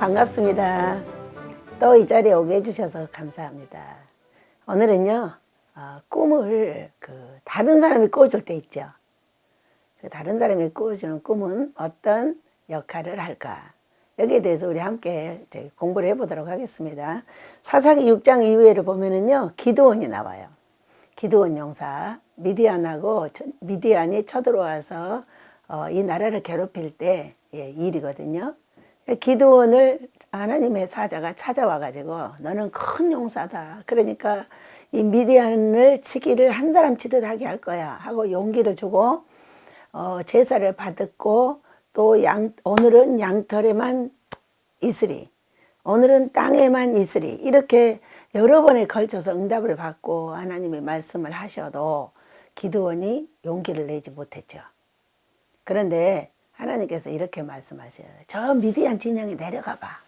반갑습니다. 또 이 자리에 오게 해주셔서 감사합니다. 오늘은요, 꿈을 다른 사람이 꿔줄 때 있죠. 다른 사람이 꿔주는 꿈은 어떤 역할을 할까? 여기에 대해서 우리 함께 공부를 해보도록 하겠습니다. 사사기 6장 이후에를 보면은요, 기드온이 나와요. 기드온 용사, 미디안이 쳐들어와서 이 나라를 괴롭힐 때 일이거든요. 기드온을 하나님의 사자가 찾아와 가지고 너는 큰 용사다. 그러니까 이 미디안을 치기를 한 사람 치듯 하게 할 거야 하고 용기를 주고 제사를 받았고 또 오늘은 양털에만 있으리. 오늘은 땅에만 있으리. 이렇게 여러 번에 걸쳐서 응답을 받고 하나님의 말씀을 하셔도 기드온이 용기를 내지 못했죠. 그런데 하나님께서 이렇게 말씀하셔요. 저 미디안 진영에 내려가 봐.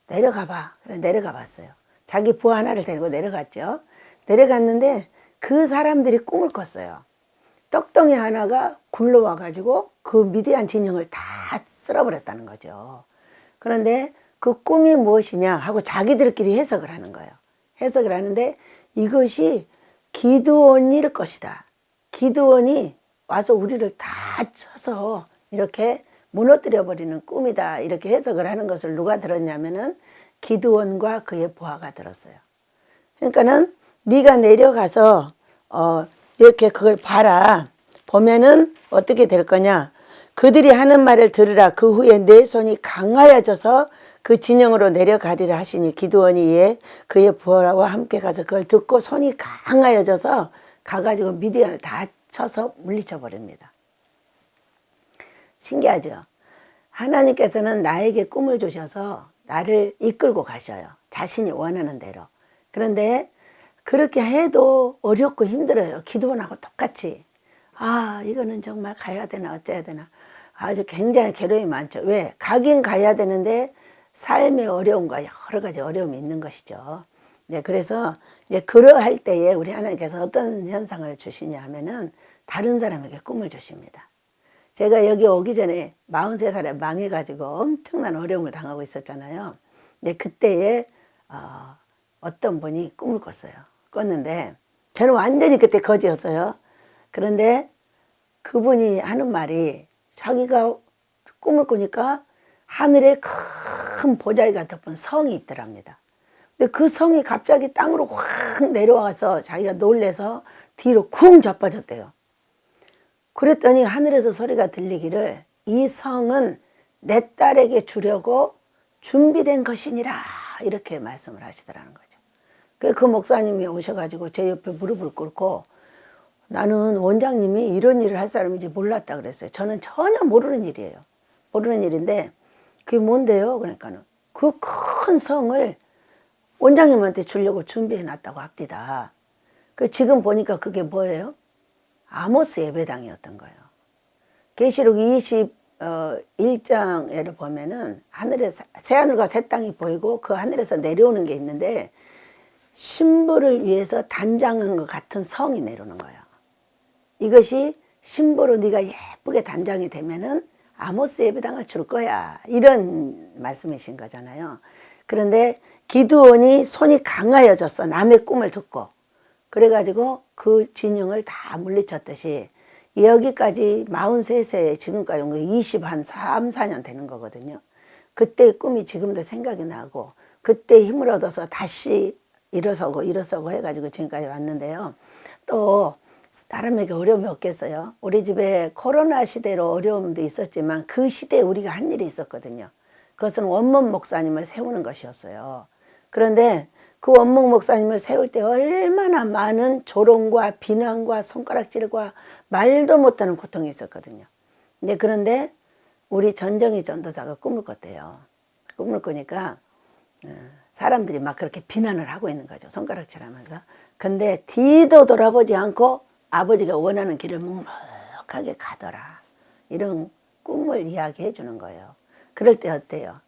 내려가 봐. 그래 내려가 봤어요. 자기 부하 하나를 데리고 내려갔죠. 내려갔는데 그 사람들이 꿈을 꿨어요. 떡덩이 하나가 굴러와 가지고 그 미디안 진영을 다 쓸어버렸다는 거죠. 그런데 그 꿈이 무엇이냐 하고 자기들끼리 해석을 하는 거예요. 해석을 하는데 이것이 기드온일 것이다. 기드온이 와서 우리를 다 쳐서 이렇게 무너뜨려버리는 꿈이다. 이렇게 해석을 하는 것을 누가 들었냐면은 기드온과 그의 부하가 들었어요. 그러니까는 네가 내려가서 이렇게 그걸 봐라. 보면은 어떻게 될 거냐. 그들이 하는 말을 들으라. 그 후에 내 손이 강하여져서 그 진영으로 내려가리라 하시니 기드온이 이에 그의 부하와 함께 가서 그걸 듣고 손이 강하여져서 가가지고 미디안을 다 쳐서 물리쳐 버립니다. 신기하죠? 하나님께서는 나에게 꿈을 주셔서 나를 이끌고 가셔요. 자신이 원하는 대로. 그런데 그렇게 해도 어렵고 힘들어요. 기드온하고 똑같이. 이거는 정말 가야 되나 어째야 되나. 아주 굉장히 괴로움이 많죠. 왜? 가긴 가야 되는데 삶의 어려움과 여러 가지 어려움이 있는 것이죠. 네, 그래서 이제 그러할 때에 우리 하나님께서 어떤 현상을 주시냐 하면은 다른 사람에게 꿈을 주십니다. 제가 여기 오기 전에 43살에 망해가지고 엄청난 어려움을 당하고 있었잖아요. 네, 그때에 어떤 분이 꿈을 꿨어요. 꿨는데 저는 완전히 그때 거지였어요. 그런데 그분이 하는 말이 자기가 꿈을 꾸니까 하늘에 큰 보자기가 덮은 성이 있더랍니다. 근데 그 성이 갑자기 땅으로 확 내려와서 자기가 놀래서 뒤로 쿵 자빠졌대요. 그랬더니 하늘에서 소리가 들리기를 이 성은 내 딸에게 주려고 준비된 것이니라 이렇게 말씀을 하시더라는 거죠. 그 목사님이 오셔가지고 제 옆에 무릎을 꿇고 나는 원장님이 이런 일을 할 사람인지 몰랐다 그랬어요. 저는 전혀 모르는 일이에요. 모르는 일인데 그게 뭔데요? 그러니까는 그 큰 성을 원장님한테 주려고 준비해 놨다고 합디다. 지금 보니까 그게 뭐예요? 아모스 예배당이었던 거예요. 계시록 21장에를 보면은 하늘에 새하늘과 새 땅이 보이고 그 하늘에서 내려오는 게 있는데 신부를 위해서 단장한 것 같은 성이 내려오는 거예요. 이것이 신부로 네가 예쁘게 단장이 되면은 아모스 예배당을 줄 거야. 이런 말씀이신 거잖아요. 그런데 기드온이 손이 강하여졌어. 남의 꿈을 듣고. 그래가지고 그 진영을 다 물리쳤듯이 여기까지 43세에 지금까지 온 거 3, 4년 되는 거거든요. 그때 꿈이 지금도 생각이 나고 그때 힘을 얻어서 다시 일어서고 해가지고 지금까지 왔는데요. 또 사람에게 어려움이 없겠어요. 우리 집에 코로나 시대로 어려움도 있었지만 그 시대에 우리가 한 일이 있었거든요. 그것은 원문 목사님을 세우는 것이었어요. 그런데 그 원목 목사님을 세울 때 얼마나 많은 조롱과 비난과 손가락질과 말도 못하는 고통이 있었거든요. 그런데 우리 전정희 전도사가 꿈을 꿨대요. 꿈을 꾸니까 사람들이 막 그렇게 비난을 하고 있는 거죠. 손가락질하면서. 근데 뒤도 돌아보지 않고 아버지가 원하는 길을 묵묵하게 가더라. 이런 꿈을 이야기해 주는 거예요. 그럴 때 어때요?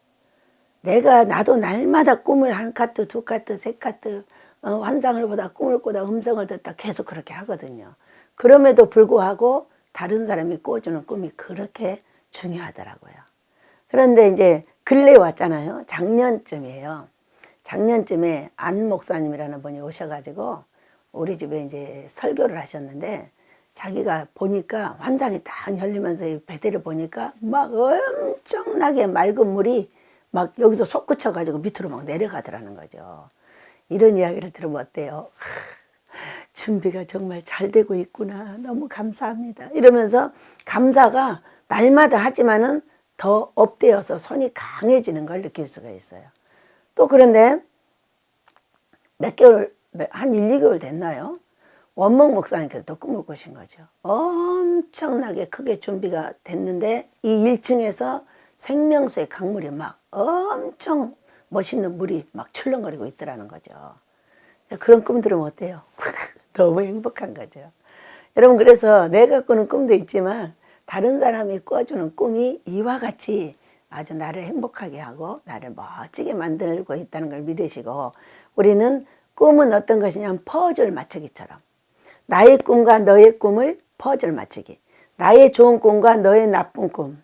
나도 날마다 꿈을 한 카트, 두 카트, 세 카트 환상을 보다 꿈을 꾸다 음성을 듣다 계속 그렇게 하거든요. 그럼에도 불구하고 다른 사람이 꿔주는 꿈이 그렇게 중요하더라고요. 그런데 이제 근래 왔잖아요. 작년쯤이에요. 작년쯤에 안 목사님이라는 분이 오셔가지고 우리 집에 이제 설교를 하셨는데 자기가 보니까 환상이 딱 열리면서 이 베개를 보니까 막 엄청나게 맑은 물이 막 여기서 솟구쳐가지고 밑으로 막 내려가더라는 거죠. 이런 이야기를 들으면 어때요? 준비가 정말 잘 되고 있구나. 너무 감사합니다. 이러면서 감사가 날마다 하지만은 더 업되어서 손이 강해지는 걸 느낄 수가 있어요. 또 그런데 몇 개월, 한 1, 2개월 됐나요? 원목 목사님께서 또 꿈을 꾸신 거죠. 엄청나게 크게 준비가 됐는데 이 1층에서 생명수의 강물이 막 엄청 멋있는 물이 막 출렁거리고 있더라는 거죠. 그런 꿈 들으면 어때요? 너무 행복한 거죠. 여러분, 그래서 내가 꾸는 꿈도 있지만 다른 사람이 꿔주는 꿈이 이와 같이 아주 나를 행복하게 하고 나를 멋지게 만들고 있다는 걸 믿으시고, 우리는 꿈은 어떤 것이냐면 퍼즐 맞추기처럼 나의 꿈과 너의 꿈을 퍼즐 맞추기, 나의 좋은 꿈과 너의 나쁜 꿈,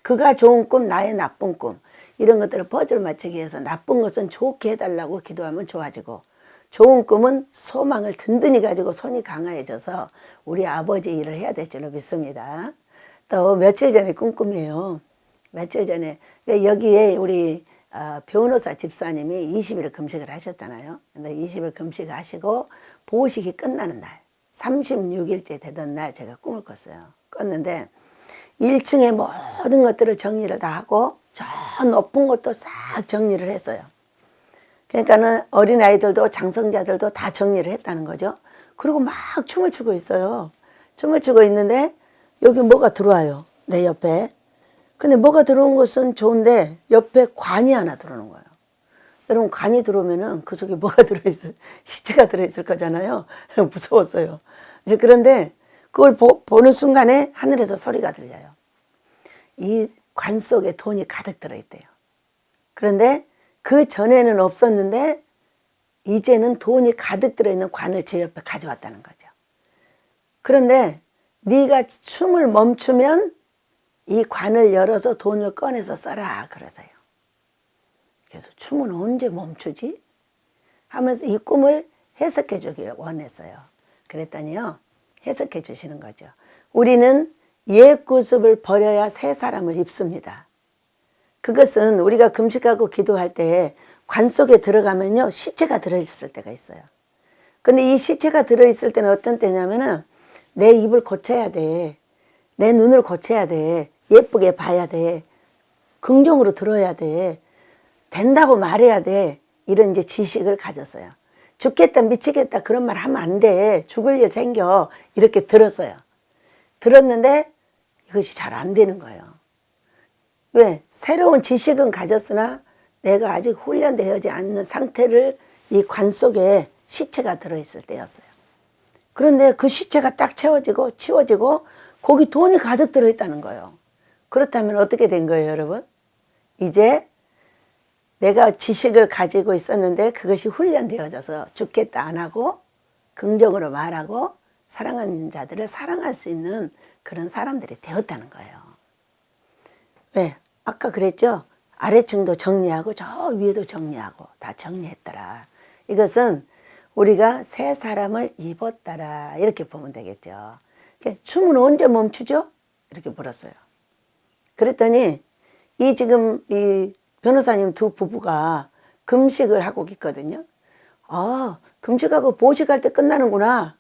그가 좋은 꿈, 나의 나쁜 꿈, 이런 것들을 퍼즐 맞추기 위해서 나쁜 것은 좋게 해달라고 기도하면 좋아지고, 좋은 꿈은 소망을 든든히 가지고 손이 강해져서 우리 아버지 일을 해야 될 줄로 믿습니다. 또 며칠 전에 꿈꾸며요. 며칠 전에 왜 여기에 우리 변호사 집사님이 20일 금식을 하셨잖아요. 근데 20일 금식하시고 보호식이 끝나는 날, 36일째 되던 날 제가 꿈을 꿨어요. 꿨는데 1층에 모든 것들을 정리를 다 하고 저 높은 것도 싹 정리를 했어요. 그러니까는 어린아이들도 장성자들도 다 정리를 했다는 거죠. 그리고 막 춤을 추고 있어요. 춤을 추고 있는데 여기 뭐가 들어와요. 내 옆에. 근데 뭐가 들어온 것은 좋은데 옆에 관이 하나 들어오는 거예요. 여러분, 관이 들어오면은 그 속에 뭐가 들어있어요? 시체가 들어있을 거잖아요. 무서웠어요. 이제 그런데 그걸 보는 순간에 하늘에서 소리가 들려요. 이 관 속에 돈이 가득 들어있대요. 그런데 그 전에는 없었는데 이제는 돈이 가득 들어있는 관을 제 옆에 가져왔다는 거죠. 그런데 네가 춤을 멈추면 이 관을 열어서 돈을 꺼내서 써라 그러세요. 그래서 춤은 언제 멈추지? 하면서 이 꿈을 해석해 주길 원했어요. 그랬더니요, 해석해 주시는 거죠. 우리는 옛 구습을 버려야 새 사람을 입습니다. 그것은 우리가 금식하고 기도할 때 관 속에 들어가면요, 시체가 들어있을 때가 있어요. 근데 이 시체가 들어있을 때는 어떤 때냐면은 내 입을 고쳐야 돼. 내 눈을 고쳐야 돼. 예쁘게 봐야 돼. 긍정으로 들어야 돼. 된다고 말해야 돼. 이런 이제 지식을 가졌어요. 죽겠다, 미치겠다 그런 말 하면 안 돼. 죽을 일 생겨. 이렇게 들었어요. 들었는데 이것이 잘 안 되는 거예요. 왜? 새로운 지식은 가졌으나 내가 아직 훈련되어지 않는 상태를 이 관 속에 시체가 들어있을 때였어요. 그런데 그 시체가 딱 채워지고 치워지고 거기 돈이 가득 들어있다는 거예요. 그렇다면 어떻게 된 거예요, 여러분? 이제 내가 지식을 가지고 있었는데 그것이 훈련되어져서 죽겠다 안 하고 긍정으로 말하고 사랑하는 자들을 사랑할 수 있는 그런 사람들이 되었다는 거예요. 왜? 아까 그랬죠? 아래층도 정리하고 저 위에도 정리하고 다 정리했더라. 이것은 우리가 새 사람을 입었더라. 이렇게 보면 되겠죠. 춤은 언제 멈추죠? 이렇게 물었어요. 그랬더니 지금 이 변호사님 두 부부가 금식을 하고 있거든요. 아, 금식하고 보식할 때 끝나는구나.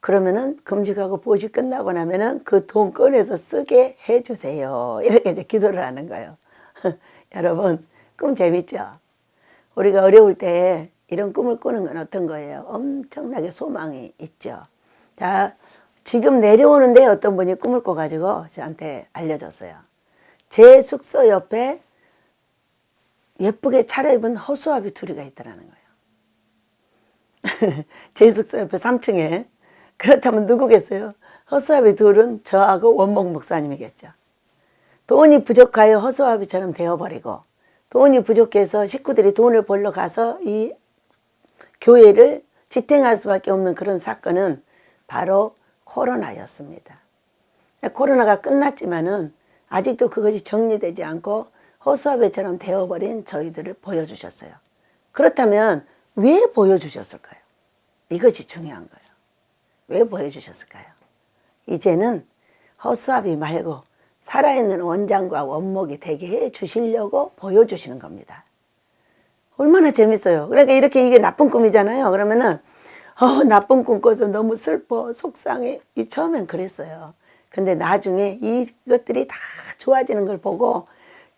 그러면은 금식하고 보식 끝나고 나면은 그 돈 꺼내서 쓰게 해주세요. 이렇게 이제 기도를 하는 거예요. 여러분, 꿈 재밌죠? 우리가 어려울 때 이런 꿈을 꾸는 건 어떤 거예요? 엄청나게 소망이 있죠. 자, 지금 내려오는데 어떤 분이 꿈을 꿔가지고 저한테 알려줬어요. 제 숙소 옆에 예쁘게 차려입은 허수아비 둘이가 있더라는 거예요. 제 숙소 옆에 3층에. 그렇다면 누구겠어요? 허수아비 둘은 저하고 원목 목사님이겠죠. 돈이 부족하여 허수아비처럼 되어버리고, 돈이 부족해서 식구들이 돈을 벌러 가서 이 교회를 지탱할 수밖에 없는 그런 사건은 바로 코로나였습니다. 코로나가 끝났지만은 아직도 그것이 정리되지 않고 허수아비처럼 되어버린 저희들을 보여주셨어요. 그렇다면 왜 보여주셨을까요? 이것이 중요한 거예요. 왜 보여주셨을까요? 이제는 허수아비 말고 살아있는 원장과 원목이 되게 해 주시려고 보여주시는 겁니다. 얼마나 재밌어요. 그러니까 이렇게 이게 나쁜 꿈이잖아요. 그러면은 나쁜 꿈 꿔서 너무 슬퍼, 속상해. 처음엔 그랬어요. 근데 나중에 이것들이 다 좋아지는 걸 보고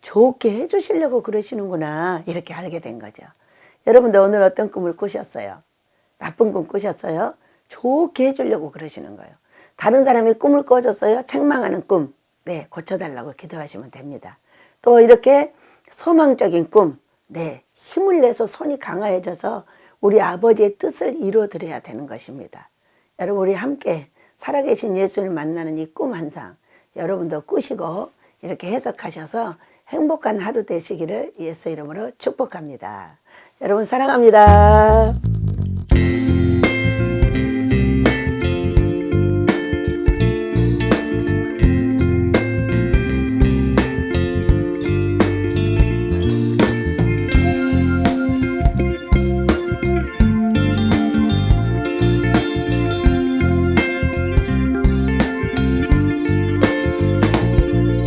좋게 해주시려고 그러시는구나, 이렇게 알게 된 거죠. 여러분들 오늘 어떤 꿈을 꾸셨어요? 나쁜 꿈 꾸셨어요? 좋게 해주려고 그러시는 거예요. 다른 사람이 꿈을 꿔줬어요? 책망하는 꿈. 네, 고쳐달라고 기도하시면 됩니다. 또 이렇게 소망적인 꿈. 네, 힘을 내서 손이 강화해져서 우리 아버지의 뜻을 이루어드려야 되는 것입니다. 여러분, 우리 함께 살아계신 예수를 만나는 이 꿈 한 상, 여러분도 꾸시고 이렇게 해석하셔서 행복한 하루 되시기를 예수 이름으로 축복합니다. 여러분 사랑합니다.